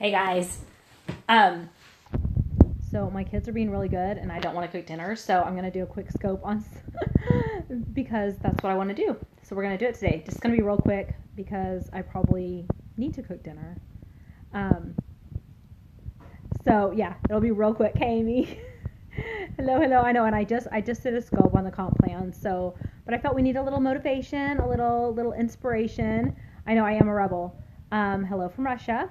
Hey guys. So my kids are being really good and I don't want to cook dinner, so I'm going to do a quick scope on because that's what I want to do. So we're going to do it today. Just going to be real quick because I probably need to cook dinner. So yeah, it'll be real quick. Hey, Amy. hello. I know, and I just did a scope on the comp plan. So, but I felt we need a little motivation, a little inspiration. I know I am a rebel. Hello from Russia.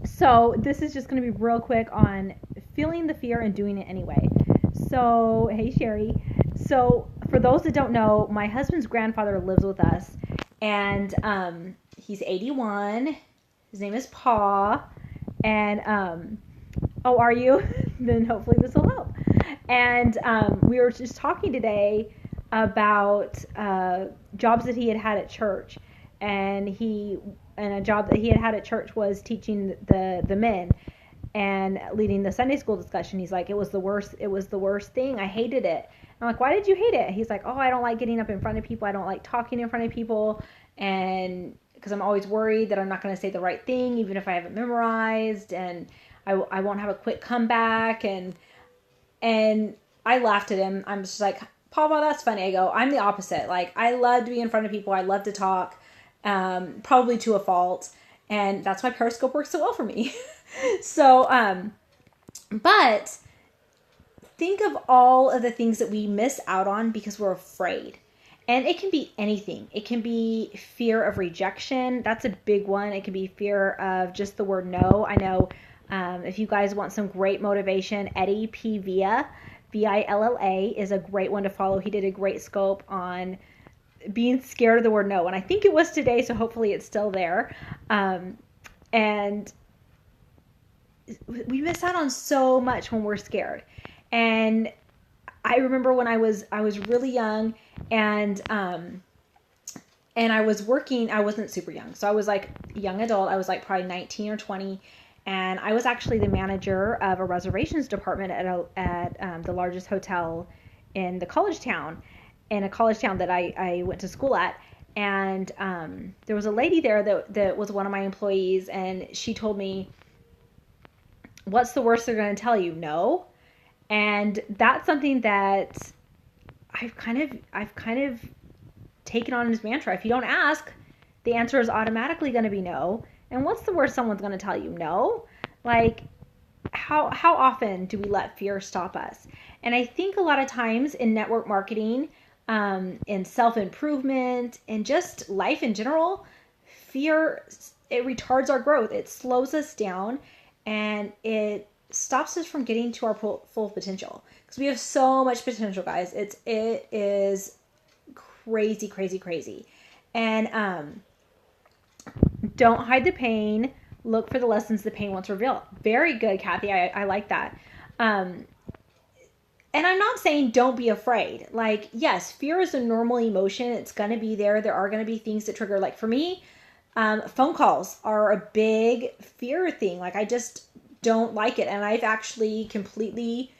So this is just going to be real quick on feeling the fear and doing it anyway. So, hey Sherry. So for those that don't know, my husband's grandfather lives with us, and he's 81. His name is Paul. And oh, are you? Then hopefully this will help. And we were just talking today about jobs that he had at church, and a job that he had at church was teaching the men and leading the Sunday school discussion. He's like, it was the worst thing. I hated it. I'm like, why did you hate it? He's like, oh, I don't like getting up in front of people. I don't like talking in front of people, and because I'm always worried that I'm not going to say the right thing, even if I haven't memorized, and I won't have a quick comeback. And I laughed at him. I'm just like, Papa, that's funny. I go, I'm the opposite. Like, I love to be in front of people. I love to talk, probably to a fault. And that's why Periscope works so well for me. So, but think of all of the things that we miss out on because we're afraid. And it can be anything. It can be fear of rejection. That's a big one. It can be fear of just the word no. I know if you guys want some great motivation, Eddie P. Villa, Villa, is a great one to follow. He did a great scope on being scared of the word no. And I think it was today, so hopefully it's still there. And we miss out on so much when we're scared. And I remember when I was really young, and I was working. I wasn't super young, so I was like young adult. I was like probably 19 or 20, and I was actually the manager of a reservations department at the largest hotel in the college town, that I went to school at. And there was a lady there that was one of my employees, and she told me, "What's the worst they're going to tell you? No." And that's something that I've kind of taken on as mantra. If you don't ask, the answer is automatically going to be no. And what's the worst someone's going to tell you? No. Like, how often do we let fear stop us? And I think a lot of times in network marketing, in self-improvement, and just life in general, fear, it retards our growth. It slows us down, and it stops us from getting to our full potential, because we have so much potential, guys. It is crazy. And don't hide the pain. Look for the lessons the pain wants to reveal. Very good, Kathy. I like that. And I'm not saying don't be afraid. Like, yes, fear is a normal emotion. It's going to be there. There are going to be things that trigger. Like for me, phone calls are a big fear thing. Like, I just don't like it. And I've actually completely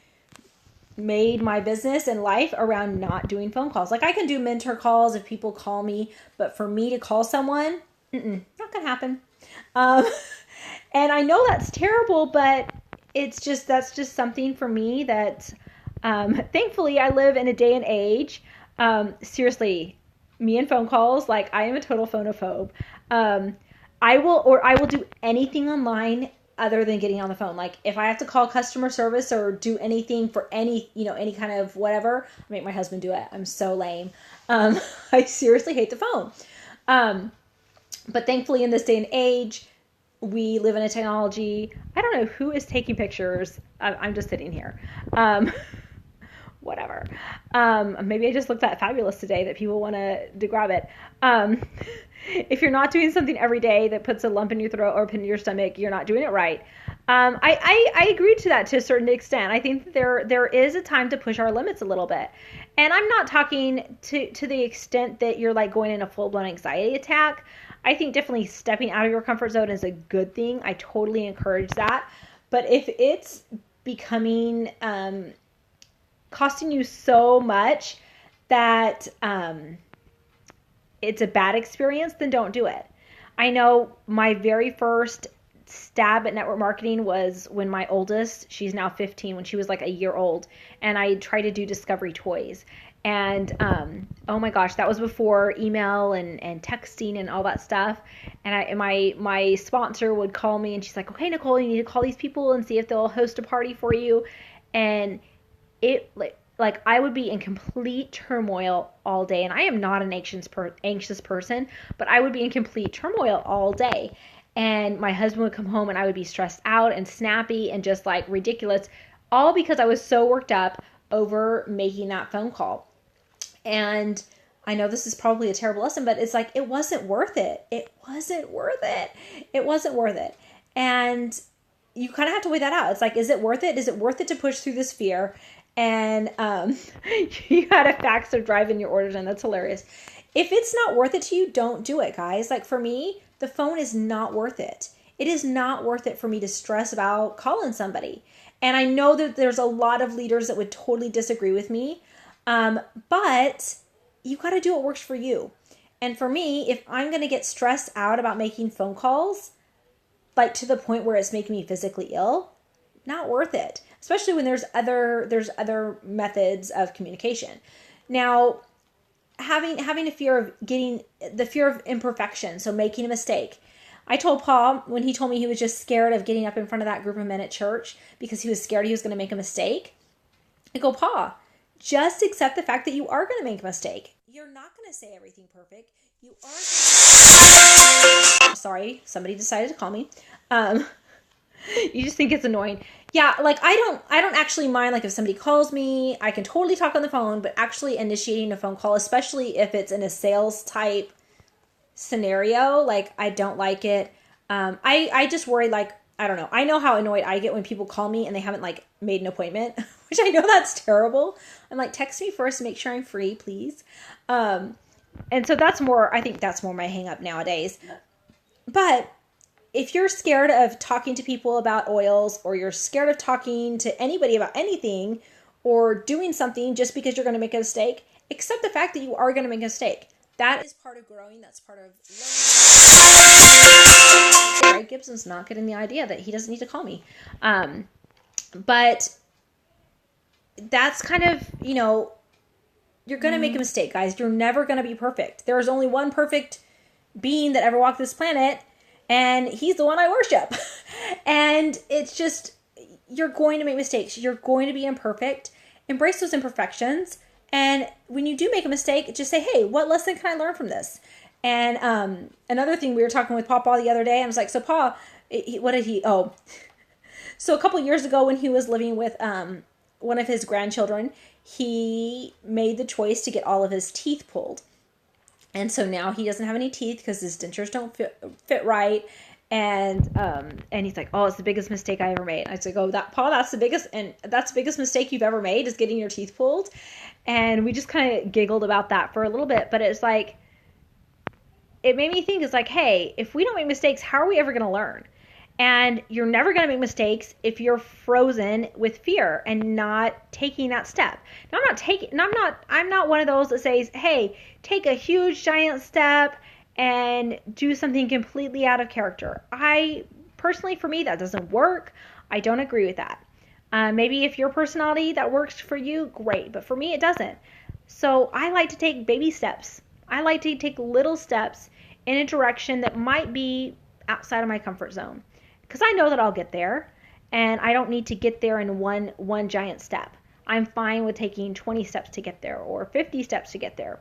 made my business and life around not doing phone calls. Like, I can do mentor calls if people call me, but for me to call someone, not gonna happen. And I know that's terrible, but that's just something for me that, thankfully I live in a day and age. Seriously, me and phone calls, like, I am a total phonophobe. I will do anything online other than getting on the phone. Like, if I have to call customer service or do anything for any kind of whatever, I make my husband do it. I'm so lame. I seriously hate the phone. But thankfully in this day and age, we live in a technology. I don't know who is taking pictures. I'm just sitting here. Whatever. Maybe I just looked that fabulous today that people want to grab it. If you're not doing something every day that puts a lump in your throat or a pin in your stomach, you're not doing it right. I agree to that to a certain extent. I think that there is a time to push our limits a little bit. And I'm not talking to the extent that you're like going in a full-blown anxiety attack. I think definitely stepping out of your comfort zone is a good thing. I totally encourage that. But if it's becoming costing you so much that it's a bad experience, then don't do it. I know my very first stab at network marketing was when my oldest, she's now 15, when she was like a year old, and I tried to do Discovery Toys. And oh my gosh, that was before email and texting and all that stuff. And my sponsor would call me and she's like, okay, Nicole, you need to call these people and see if they'll host a party for you. And it like I would be in complete turmoil all day. And I am not an anxious person, but I would be in complete turmoil all day. And my husband would come home and I would be stressed out and snappy and just like ridiculous, all because I was so worked up over making that phone call. And I know this is probably a terrible lesson, but it's like, it wasn't worth it. It wasn't worth it. It wasn't worth it. And you kind of have to weigh that out. It's like, is it worth it? Is it worth it to push through this fear? And you had a fax of driving your orders in. That's hilarious. If it's not worth it to you, don't do it, guys. Like for me, the phone is not worth it. It is not worth it for me to stress about calling somebody. And I know that there's a lot of leaders that would totally disagree with me. But you got to do what works for you. And for me, if I'm going to get stressed out about making phone calls, like to the point where it's making me physically ill, not worth it. Especially when there's other methods of communication. Now, having a fear of imperfection, so making a mistake. I told Paul when he told me he was just scared of getting up in front of that group of men at church because he was scared he was going to make a mistake. I go, Paul, just accept the fact that you are going to make a mistake. You're not going to say everything perfect. You are. Sorry, somebody decided to call me. You just think it's annoying. Yeah, like I don't actually mind like if somebody calls me, I can totally talk on the phone, but actually initiating a phone call, especially if it's in a sales type scenario, like I don't like it. I just worry, like, I don't know. I know how annoyed I get when people call me and they haven't like made an appointment, which I know that's terrible. I'm like, text me first to make sure I'm free, please. And so I think that's more my hang up nowadays. But if you're scared of talking to people about oils, or you're scared of talking to anybody about anything or doing something just because you're going to make a mistake, accept the fact that you are going to make a mistake. That is part of growing. That's part of learning. Greg Gibson's not getting the idea that he doesn't need to call me. But that's kind of, you're going to make a mistake, guys. You're never going to be perfect. There is only one perfect being that ever walked this planet, and he's the one I worship. And it's just, you're going to make mistakes. You're going to be imperfect. Embrace those imperfections. And when you do make a mistake, just say, hey, what lesson can I learn from this? And another thing, we were talking with Papa the other day. I was like, so Pa, so a couple years ago when he was living with one of his grandchildren, he made the choice to get all of his teeth pulled. And so now he doesn't have any teeth because his dentures don't fit right. And he's like, oh, it's the biggest mistake I ever made. I said, Paul, that's the biggest mistake you've ever made, is getting your teeth pulled. And we just kind of giggled about that for a little bit. But it's like, it made me think, it's like, hey, if we don't make mistakes, how are we ever going to learn? And you're never going to make mistakes if you're frozen with fear and not taking that step. Now, I'm not one of those that says, hey, take a huge giant step and do something completely out of character. Personally, for me, that doesn't work. I don't agree with that. Maybe if your personality that works for you, great. But for me, it doesn't. So I like to take baby steps. I like to take little steps in a direction that might be outside of my comfort zone. Because I know that I'll get there, and I don't need to get there in one giant step. I'm fine with taking 20 steps to get there, or 50 steps to get there.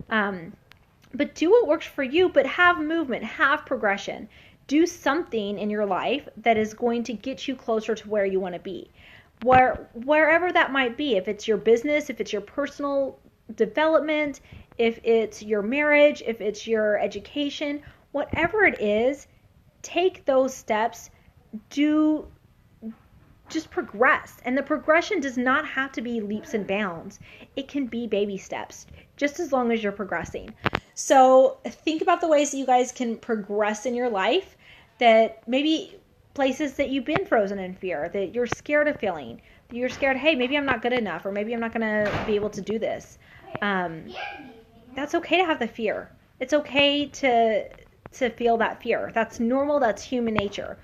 But do what works for you, but have movement, have progression. Do something in your life that is going to get you closer to where you want to be. Wherever that might be, if it's your business, if it's your personal development, if it's your marriage, if it's your education, whatever it is, take those steps. Just progress. And the progression does not have to be leaps and bounds. It can be baby steps, just as long as you're progressing. So think about the ways that you guys can progress in your life, that maybe places that you've been frozen in fear, that you're scared of failing, that you're scared, hey, maybe I'm not good enough, or maybe I'm not going to be able to do this. That's okay to have the fear. It's okay to to feel that fear. That's normal, that's human nature.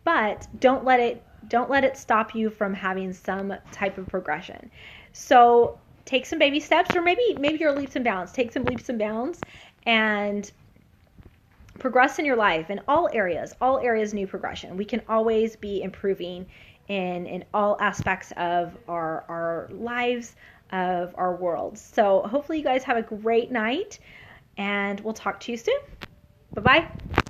But don't let it stop you from having some type of progression. So take some baby steps, or maybe your leaps and bounds. Take some leaps and bounds and progress in your life in all areas need progression. We can always be improving in all aspects of our lives, of our world. So hopefully you guys have a great night, and we'll talk to you soon. Bye-bye.